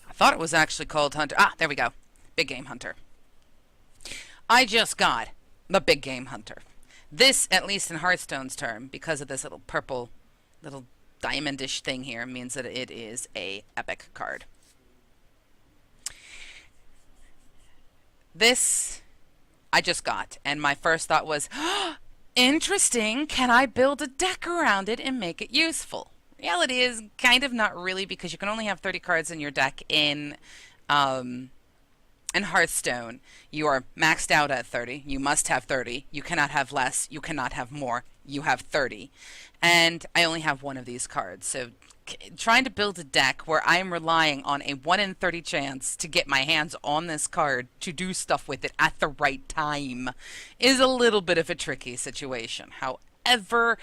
Speaker 1: I thought it was actually called Hunter. Ah, there we go. Big Game Hunter. I just got the Big Game Hunter. This, at least in Hearthstone's term, because of this little purple, little diamondish thing here, means that it is a epic card. This I just got, and my first thought was, oh, interesting, can I build a deck around it and make it useful? Reality is kind of not really, because you can only have 30 cards in your deck in Hearthstone. You are maxed out at 30. You must have 30. You cannot have less. You cannot have more. You have 30. And I only have one of these cards. So trying to build a deck where I am relying on a 1 in 30 chance to get my hands on this card to do stuff with it at the right time is a little bit of a tricky situation. However,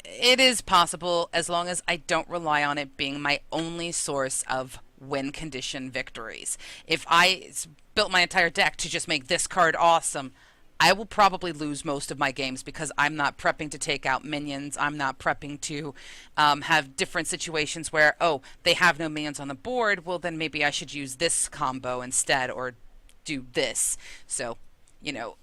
Speaker 1: it is possible as long as I don't rely on it being my only source of win condition victories. If I built my entire deck to just make this card awesome, I will probably lose most of my games because I'm not prepping to take out minions. I'm not prepping to have different situations where, oh, they have no minions on the board. Well, then maybe I should use this combo instead or do this. So, you know,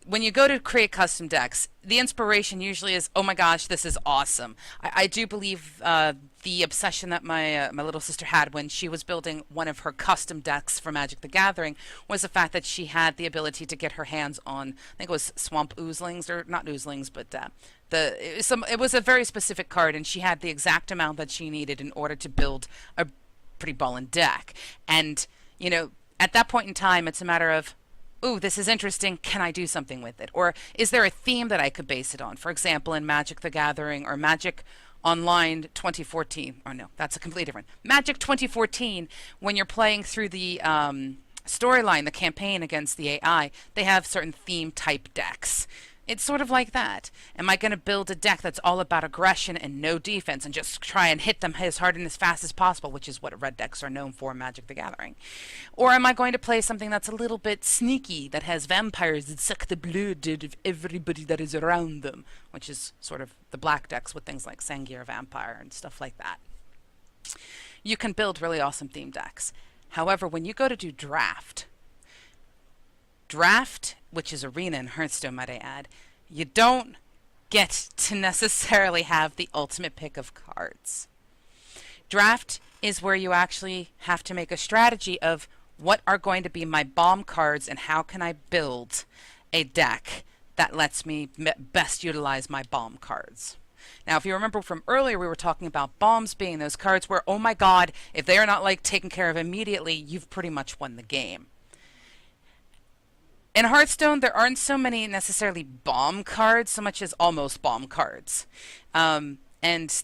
Speaker 1: when you go to create custom decks, the inspiration usually is, oh my gosh, this is awesome. I do believe the obsession that my little sister had when she was building one of her custom decks for Magic the Gathering was the fact that she had the ability to get her hands on, I think it was Swamp Oozlings, or not Oozlings, but it was a very specific card, and she had the exact amount that she needed in order to build a pretty ballin' deck. And, you know, at that point in time, it's a matter of, ooh, this is interesting, can I do something with it? Or is there a theme that I could base it on? For example, in Magic the Gathering or Magic Online 2014, or no, that's a completely different. Magic 2014, when you're playing through the storyline, the campaign against the AI, they have certain theme type decks. It's sort of like that. Am I going to build a deck that's all about aggression and no defense and just try and hit them as hard and as fast as possible, which is what red decks are known for in Magic the Gathering? Or am I going to play something that's a little bit sneaky, that has vampires that suck the blood out of everybody that is around them, which is sort of the black decks with things like Sangir Vampire and stuff like that. You can build really awesome theme decks. However, when you go to do draft, which is Arena and Hearthstone, might I add, you don't get to necessarily have the ultimate pick of cards. Draft is where you actually have to make a strategy of what are going to be my bomb cards and how can I build a deck that lets me best utilize my bomb cards. Now, if you remember from earlier, we were talking about bombs being those cards where, oh my god, if they are not like taken care of immediately, you've pretty much won the game. In Hearthstone, there aren't so many necessarily bomb cards, so much as almost bomb cards. And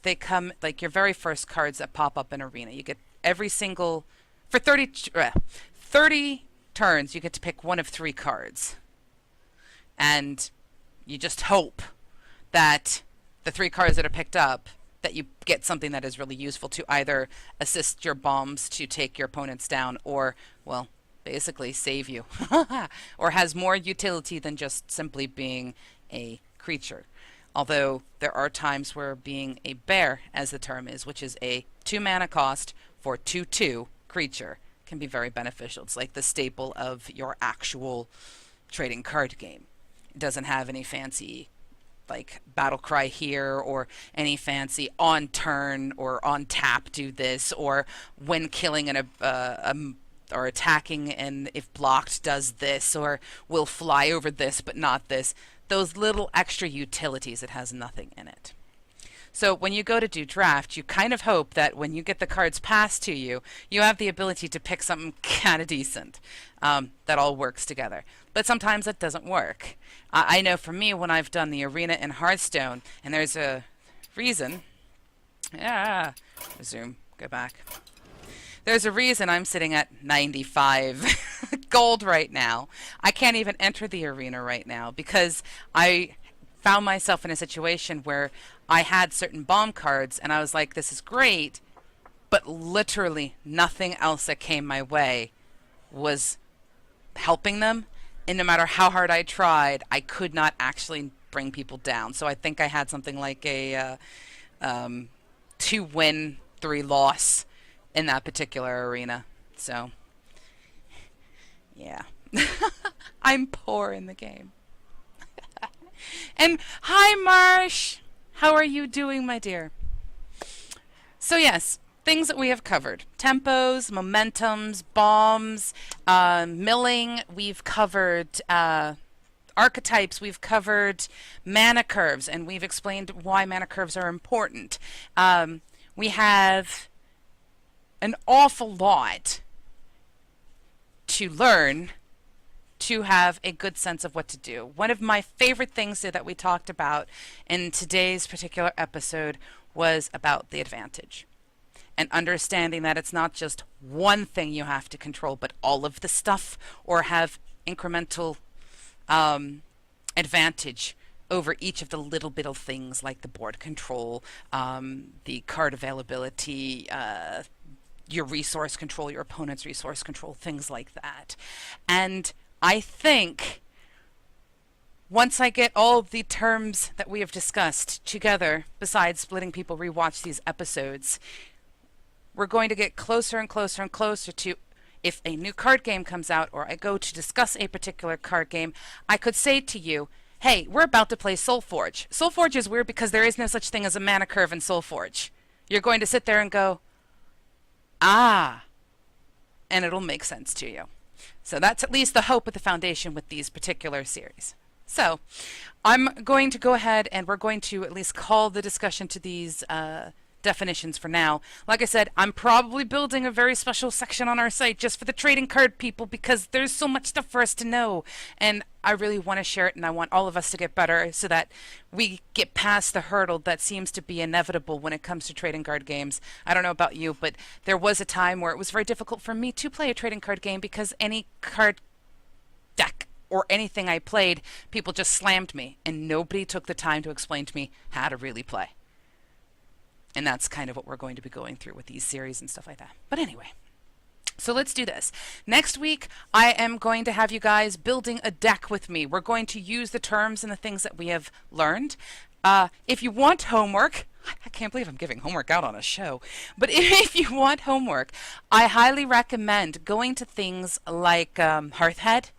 Speaker 1: they come like your very first cards that pop up in Arena. You get every single, for 30 turns, you get to pick one of 3 cards. And you just hope that the 3 cards that are picked up, that you get something that is really useful to either assist your bombs to take your opponents down or, well, basically save you, or has more utility than just simply being a creature. Although there are times where being a bear, as the term is, which is a 2 mana cost for 2/2 creature, can be very beneficial. It's like the staple of your actual trading card game. It doesn't have any fancy like battle cry here or any fancy on turn or on tap do this, or when killing or attacking and if blocked does this, or will fly over this but not this. Those little extra utilities, it has nothing in it. So when you go to do draft, you kind of hope that when you get the cards passed to you, you have the ability to pick something kind of decent that all works together. But sometimes that doesn't work. I know for me, when I've done the arena in Hearthstone, and there's a reason. Yeah, resume, go back. There's a reason I'm sitting at 95 gold right now. I can't even enter the arena right now because I found myself in a situation where I had certain bomb cards and I was like, this is great, but literally nothing else that came my way was helping them. And no matter how hard I tried, I could not actually bring people down. So I think I had something like a 2 win, 3 loss in that particular arena. So, yeah. I'm poor in the game. And hi, Marsh! How are you doing, my dear? So yes, things that we have covered. Tempos, momentums, bombs, milling. We've covered archetypes. We've covered mana curves, and we've explained why mana curves are important. We have an awful lot to learn to have a good sense of what to do. One of my favorite things that we talked about in today's particular episode was about the advantage and understanding that it's not just one thing you have to control, but all of the stuff, or have incremental advantage over each of the little bit of things like the board control, the card availability, your resource control, your opponent's resource control, things like that. And I think once I get all the terms that we have discussed together, besides letting people rewatch these episodes, we're going to get closer and closer and closer to, if a new card game comes out or I go to discuss a particular card game, I could say to you, hey, we're about to play Soulforge. Soulforge is weird because there is no such thing as a mana curve in Soulforge. You're going to sit there and go, ah, and it'll make sense to you. So that's at least the hope of the foundation with these particular series. So I'm going to go ahead and we're going to at least call the discussion to these definitions for now. Like I said, I'm probably building a very special section on our site just for the trading card people because there's so much stuff for us to know. And I really want to share it, and I want all of us to get better so that we get past the hurdle that seems to be inevitable when it comes to trading card games. I don't know about you, but there was a time where it was very difficult for me to play a trading card game because any card deck or anything I played, people just slammed me, and nobody took the time to explain to me how to really play. And that's kind of what we're going to be going through with these series and stuff like that. But anyway, so let's do this. Next week, I am going to have you guys building a deck with me. We're going to use the terms and the things that we have learned. If you want homework, I can't believe I'm giving homework out on a show. But if you want homework, I highly recommend going to things like Hearthhead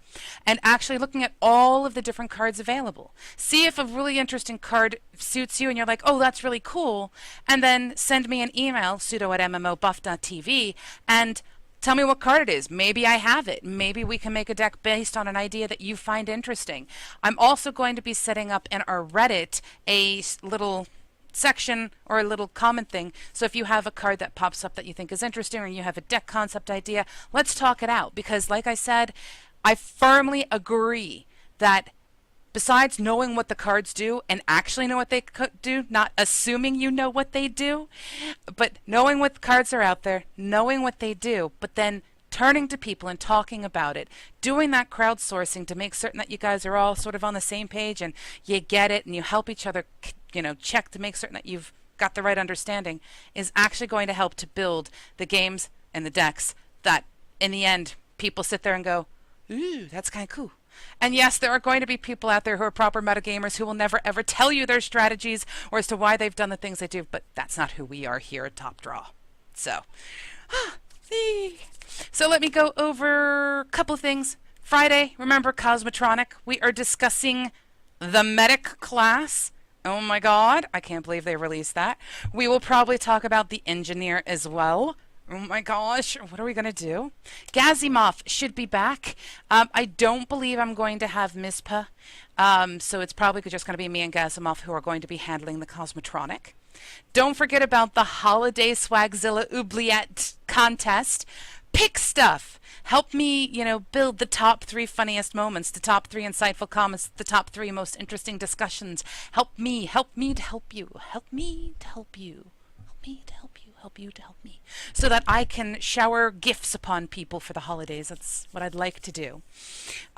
Speaker 1: and actually looking at all of the different cards available. See if a really interesting card suits you and you're like, oh, that's really cool. And then send me an email, Pseudo at MMOBuff.TV, and tell me what card it is. Maybe I have it. Maybe we can make a deck based on an idea that you find interesting. I'm also going to be setting up in our Reddit a little section or a little comment thing. So if you have a card that pops up that you think is interesting or you have a deck concept idea, let's talk it out. Because like I said, I firmly agree that besides knowing what the cards do and actually know what they do, not assuming you know what they do, but knowing what cards are out there, knowing what they do, but then turning to people and talking about it, doing that crowdsourcing to make certain that you guys are all sort of on the same page and you get it and you help each other, check to make certain that you've got the right understanding, is actually going to help to build the games and the decks that in the end people sit there and go, ooh, that's kind of cool. And yes, there are going to be people out there who are proper metagamers who will never ever tell you their strategies or as to why they've done the things they do, but that's not who we are here at Top Draw. So let me go over a couple of things. Friday, remember Cosmotronic. We are discussing the medic class. Oh my god, I can't believe they released that. We will probably talk about the engineer as well. Oh my gosh, what are we going to do? Gazimoff should be back. I don't believe I'm going to have Mizpa, so it's probably just going to be me and Gazimoff who are going to be handling the Cosmotronic. Don't forget about the Holiday Swagzilla Oubliette contest. Pick stuff. Help me, build the top 3 funniest moments, the top 3 insightful comments, the top 3 most interesting discussions. Help me to help you. Help me to help you. Help me to help you. Help you to help me. So that I can shower gifts upon people for the holidays. That's what I'd like to do.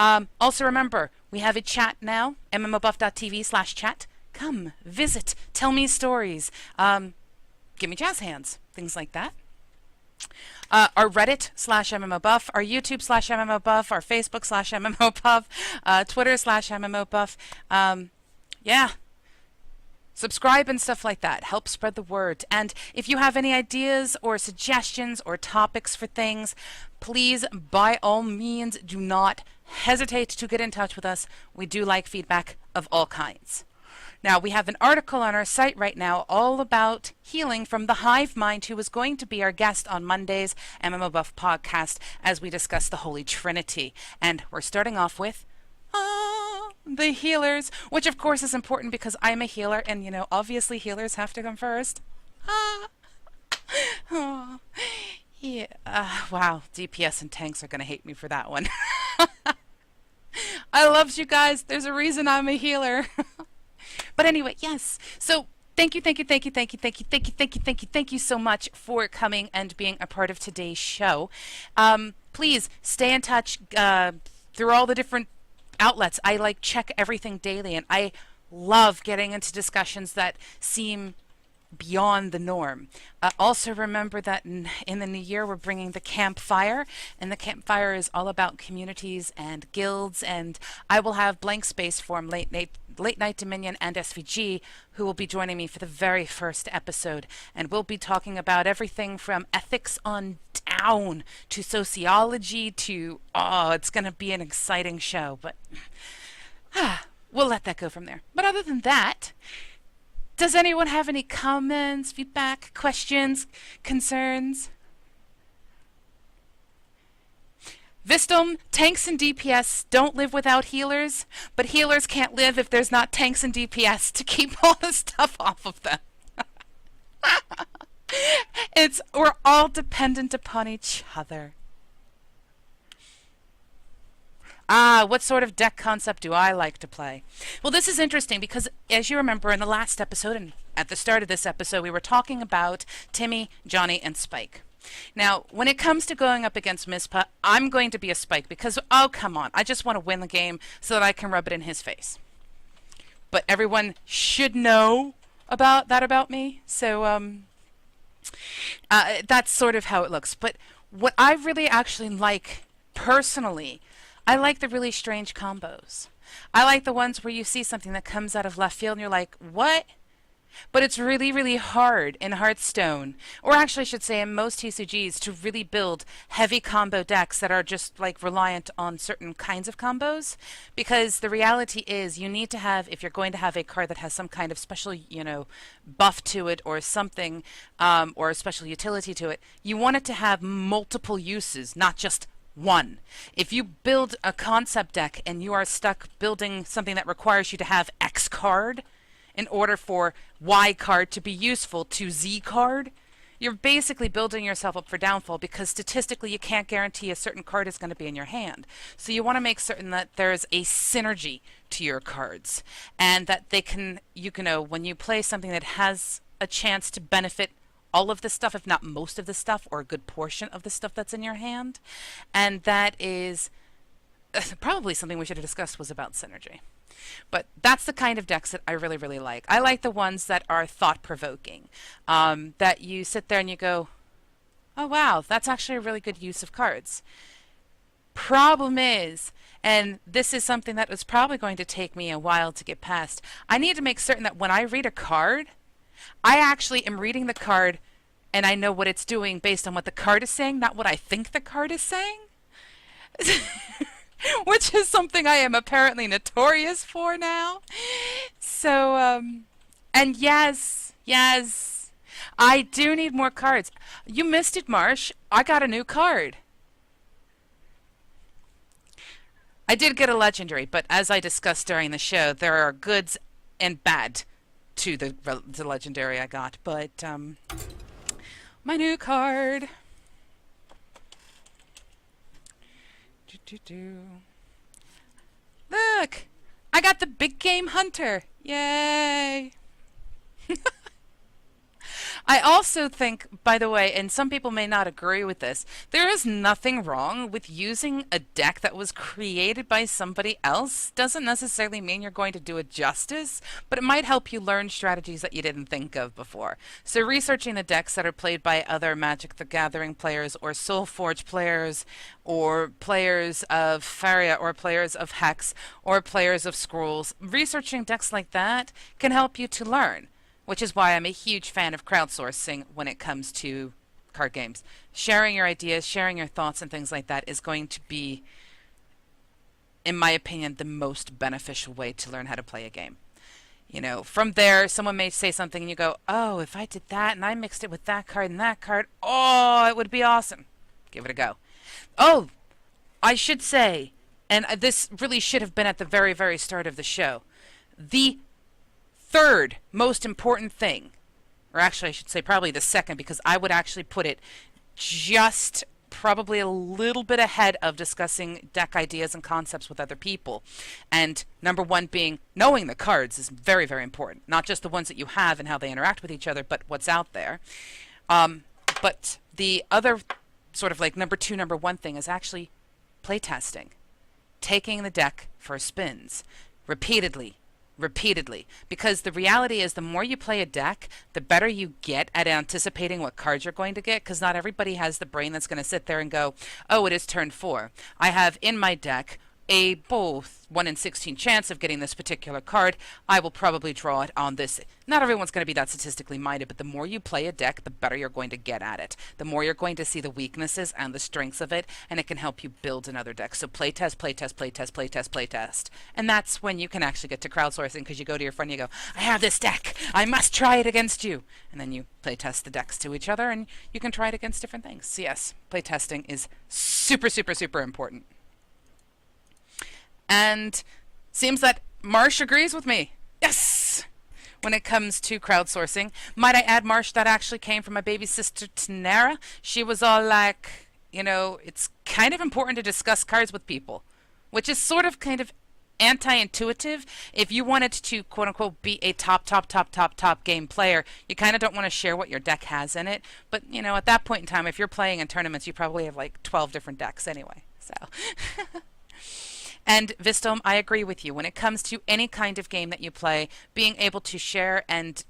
Speaker 1: Also remember, we have a chat now, MMOBuff.TV/chat. Come, visit, tell me stories, give me jazz hands, things like that. Our Reddit/MMOBuff, our YouTube/MMOBuff, our Facebook/MMOBuff, Twitter/MMOBuff. Yeah. Subscribe and stuff like that. Help spread the word. And if you have any ideas or suggestions or topics for things, please, by all means, do not hesitate to get in touch with us. We do like feedback of all kinds. Now, we have an article on our site right now all about healing from the Hive Mind, who is going to be our guest on Monday's MMOBuff podcast as we discuss the Holy Trinity. And we're starting off with the healers, which of course is important because I'm a healer and, obviously healers have to come first. Yeah. Wow, DPS and tanks are going to hate me for that one. I loved you guys. There's a reason I'm a healer. But anyway, yes. So thank you so much for coming and being a part of today's show. Please stay in touch through all the different outlets. I check everything daily, and I love getting into discussions that seem beyond the norm. Also remember that in the new year we're bringing the campfire, and the campfire is all about communities and guilds, and I will have Blank Space Form, Late Night Dominion, and SVG who will be joining me for the very first episode, and we'll be talking about everything from ethics on down to sociology to it's going to be an exciting show, but we'll let that go from there. But other than that, does anyone have any comments, feedback, questions, concerns? Vistum, tanks and DPS don't live without healers, but healers can't live if there's not tanks and DPS to keep all the stuff off of them. We're all dependent upon each other. What sort of deck concept do I like to play? Well, this is interesting because, as you remember in the last episode and at the start of this episode, we were talking about Timmy, Johnny, and Spike. Now, when it comes to going up against Mizpa, I'm going to be a Spike because, come on, I just want to win the game so that I can rub it in his face. But everyone should know about me, so that's sort of how it looks. But what I really actually like, personally, I like the really strange combos. I like the ones where you see something that comes out of left field and you're like, what? But it's really, really hard in Hearthstone, or actually I should say in most TCGs, to really build heavy combo decks that are just reliant on certain kinds of combos. Because the reality is you need to have, if you're going to have a card that has some kind of special, buff to it or something, or a special utility to it, you want it to have multiple uses, not just one. If you build a concept deck and you are stuck building something that requires you to have X card, in order for Y card to be useful to Z card, you're basically building yourself up for downfall, because statistically you can't guarantee a certain card is going to be in your hand. So you want to make certain that there's a synergy to your cards, and that they can, when you play something that has a chance to benefit all of the stuff, if not most of the stuff, or a good portion of the stuff that's in your hand. And that is probably something we should have discussed, was about synergy. But that's the kind of decks that I really, really like. I like the ones that are thought-provoking, that you sit there and you go, oh wow, that's actually a really good use of cards. Problem is, and this is something that was probably going to take me a while to get past, I need to make certain that when I read a card, I actually am reading the card and I know what it's doing based on what the card is saying, not what I think the card is saying. Which is something I am apparently notorious for now. So, and yes, I do need more cards. You missed it, Marsh. I got a new card. I did get a legendary, but as I discussed during the show, there are goods and bad to the legendary I got. But, my new card. Look! I got the Big Game Hunter! Yay! I also think, by the way, and some people may not agree with this, there is nothing wrong with using a deck that was created by somebody else. Doesn't necessarily mean you're going to do it justice, but it might help you learn strategies that you didn't think of before. So researching the decks that are played by other Magic the Gathering players, or Soulforge players, or players of Faria, or players of Hex, or players of Scrolls, researching decks like that can help you to learn. Which is why I'm a huge fan of crowdsourcing when it comes to card games. Sharing your ideas, sharing your thoughts and things like that is going to be, in my opinion, the most beneficial way to learn how to play a game. From there, someone may say something and you go, oh, if I did that and I mixed it with that card and that card, oh, it would be awesome. Give it a go. Oh, I should say, and this really should have been at the very, very start of the show, the third most important thing, or actually I should say probably the second, because I would actually put it just probably a little bit ahead of discussing deck ideas and concepts with other people. And number one being knowing the cards is very, very important. Not just the ones that you have and how they interact with each other, but what's out there. But the other sort of like number one thing is actually playtesting. Taking the deck for spins repeatedly, because the reality is the more you play a deck, the better you get at anticipating what cards you're going to get, because not everybody has the brain that's going to sit there and go, oh, it is turn 4. I have in my deck a both 1 in 16 chance of getting this particular card. I will probably draw it on this. Not everyone's going to be that statistically minded, but the more you play a deck, the better you're going to get at it. The more you're going to see the weaknesses and the strengths of it, and it can help you build another deck. So playtest. And that's when you can actually get to crowdsourcing, because you go to your friend and you go, I have this deck. I must try it against you. And then you playtest the decks to each other, and you can try it against different things. So yes, playtesting is super, super, super important. And seems that Marsh agrees with me. Yes! When it comes to crowdsourcing. Might I add, Marsh, that actually came from my baby sister, Tanara. She was all like, it's kind of important to discuss cards with people. Which is sort of kind of anti-intuitive. If you wanted to, quote-unquote, be a top game player, you kind of don't want to share what your deck has in it. But, at that point in time, if you're playing in tournaments, you probably have like 12 different decks anyway. So... And Vistom, I agree with you. When it comes to any kind of game that you play, being able to share and,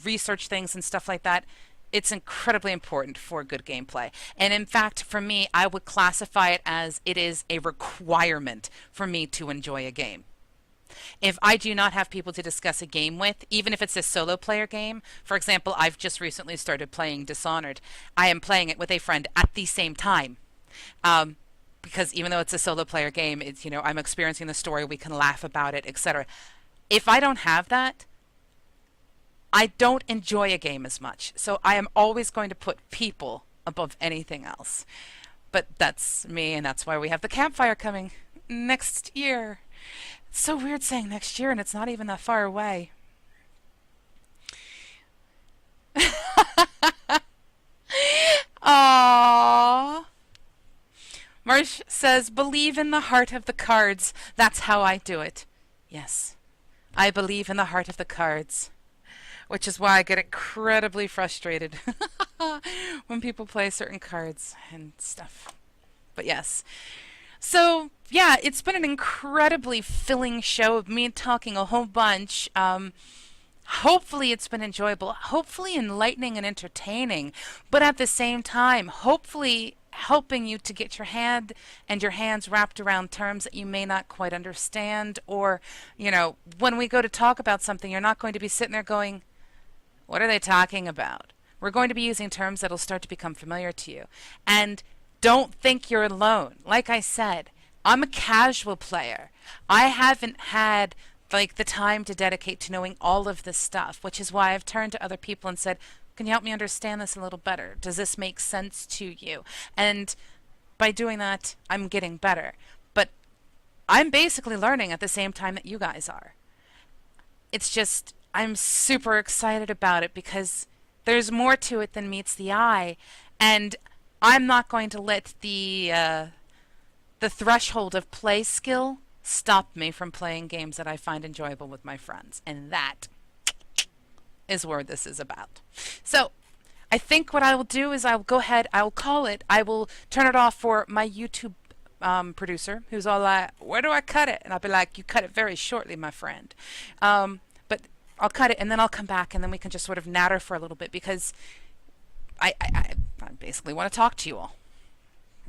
Speaker 1: research things and stuff like that, it's incredibly important for good gameplay. And in fact, for me, I would classify it as it is a requirement for me to enjoy a game. If I do not have people to discuss a game with, even if it's a solo player game, for example, I've just recently started playing Dishonored. I am playing it with a friend at the same time. Because even though it's a solo player game, it's, I'm experiencing the story, we can laugh about it, etc. If I don't have that, I don't enjoy a game as much. So I am always going to put people above anything else. But that's me, and that's why we have the campfire coming next year. It's so weird saying next year, and it's not even that far away. Aww. Marsh says, believe in the heart of the cards. That's how I do it. Yes, I believe in the heart of the cards, which is why I get incredibly frustrated when people play certain cards and stuff. But yes. So, yeah, it's been an incredibly filling show of me talking a whole bunch. Hopefully it's been enjoyable, hopefully enlightening and entertaining, but at the same time, hopefully helping you to get your hand and your hands wrapped around terms that you may not quite understand, or, when we go to talk about something, you're not going to be sitting there going, what are they talking about? We're going to be using terms that'll start to become familiar to you. And don't think you're alone. Like I said, I'm a casual player. I haven't had the time to dedicate to knowing all of this stuff, which is why I've turned to other people and said, can you help me understand this a little better? Does this make sense to you? And by doing that, I'm getting better. But I'm basically learning at the same time that you guys are. It's just, I'm super excited about it because there's more to it than meets the eye. And I'm not going to let the threshold of play skill stop me from playing games that I find enjoyable with my friends. And that is where this is about. So I think what I will do is I'll go ahead, I'll call it, I will turn it off for my YouTube producer, who's all like, where do I cut it? And I'll be like, you cut it very shortly, my friend. But I'll cut it and then I'll come back and then we can just sort of natter for a little bit because I basically want to talk to you all.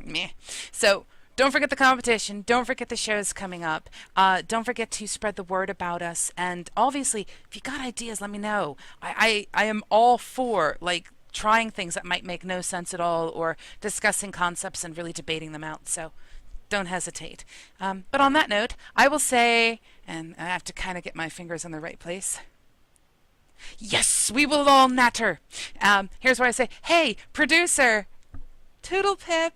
Speaker 1: Meh. So don't forget the competition. Don't forget the shows coming up. Don't forget to spread the word about us. And obviously, if you got ideas, let me know. I am all for trying things that might make no sense at all, or discussing concepts and really debating them out. So don't hesitate. But on that note, I will say, and I have to kind of get my fingers in the right place. Yes, we will all natter. Here's where I say, hey, producer, toodle pip.